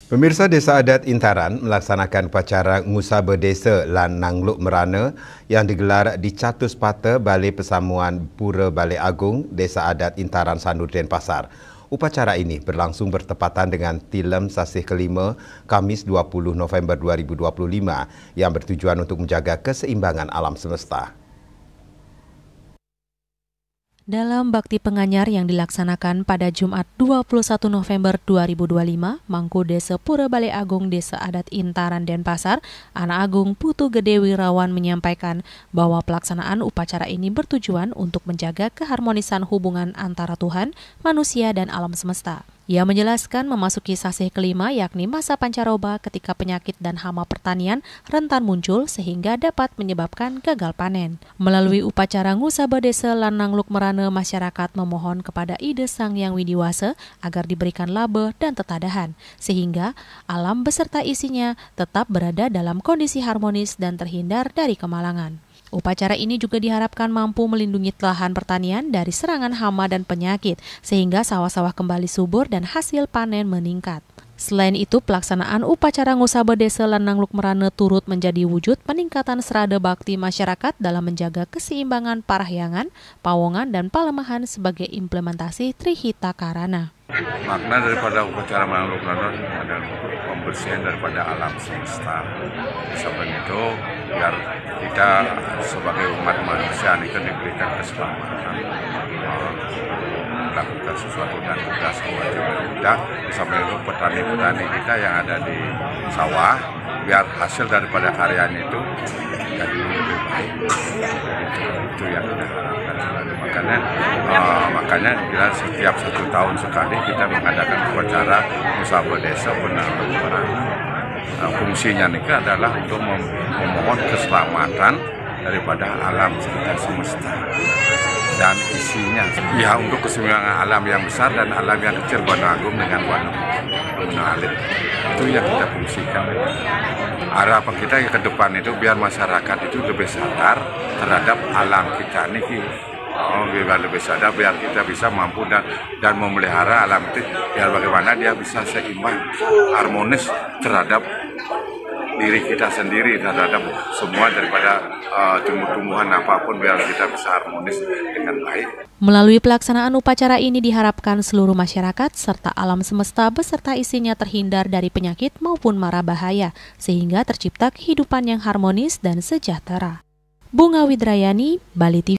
Pemirsa Desa Adat Intaran melaksanakan upacara Ngusaba Desa lan Nangluk Merana yang digelar di Catus Pata Balai Pesamuan Pura Balai Agung Desa Adat Intaran Sanur Denpasar. Upacara ini berlangsung bertepatan dengan Tilem Sasih kelima Kamis 20 November 2025 yang bertujuan untuk menjaga keseimbangan alam semesta. Dalam bakti penganyar yang dilaksanakan pada Jumat 21 November 2025, Mangku Desa Pura Balai Agung Desa Adat Intaran Denpasar, Anak Agung Putu Gede Wirawan menyampaikan bahwa pelaksanaan upacara ini bertujuan untuk menjaga keharmonisan hubungan antara Tuhan, manusia, dan alam semesta. Ia menjelaskan memasuki sasih kelima yakni masa pancaroba ketika penyakit dan hama pertanian rentan muncul sehingga dapat menyebabkan gagal panen. Melalui upacara Ngusaba Desa lan Nangluk Merana, masyarakat memohon kepada Ide Sang Yang Widiwasa agar diberikan laba dan tetadahan, sehingga alam beserta isinya tetap berada dalam kondisi harmonis dan terhindar dari kemalangan. Upacara ini juga diharapkan mampu melindungi lahan pertanian dari serangan hama dan penyakit, sehingga sawah-sawah kembali subur dan hasil panen meningkat. Selain itu, pelaksanaan upacara Ngusaba Desa lan Nangluk Merana turut menjadi wujud peningkatan serada bakti masyarakat dalam menjaga keseimbangan parahyangan, pawongan, dan palemahan sebagai implementasi Trihita Karana. Makna daripada upacara Nangluk Merana adalah pembersihan daripada alam semesta. Sebab itu, biar kita sebagai umat manusia ini kan diberikan keselamatan, melakukan sesuatu dan tugas kita. Sampai itu petani-petani kita yang ada di sawah, biar hasil daripada karyanya itu jadi lebih baik. Itu yang kita harapkan selalu. Makanya kita setiap 1 tahun sekali kita mengadakan upacara Ngusaba Desa Nangluk Merana. Fungsinya ini adalah untuk memohon keselamatan daripada alam sekitar semesta dan isinya, ya, untuk keseimbangan alam yang besar dan alam yang kecil, warna agung dengan warna alit. Itu yang kita fungsikan. Harapan kita ke depan itu biar masyarakat itu lebih sadar terhadap alam kita ini. Biar lebih sadar, biar kita bisa mampu dan memelihara alam itu, biar bagaimana dia bisa seimbang, harmonis terhadap diri kita sendiri, terhadap semua daripada tumbuh-tumbuhan apapun, biar kita bisa harmonis dengan baik. Melalui pelaksanaan upacara ini diharapkan seluruh masyarakat serta alam semesta beserta isinya terhindar dari penyakit maupun mara bahaya, sehingga tercipta kehidupan yang harmonis dan sejahtera. Bunga Widrayani, Bali TV.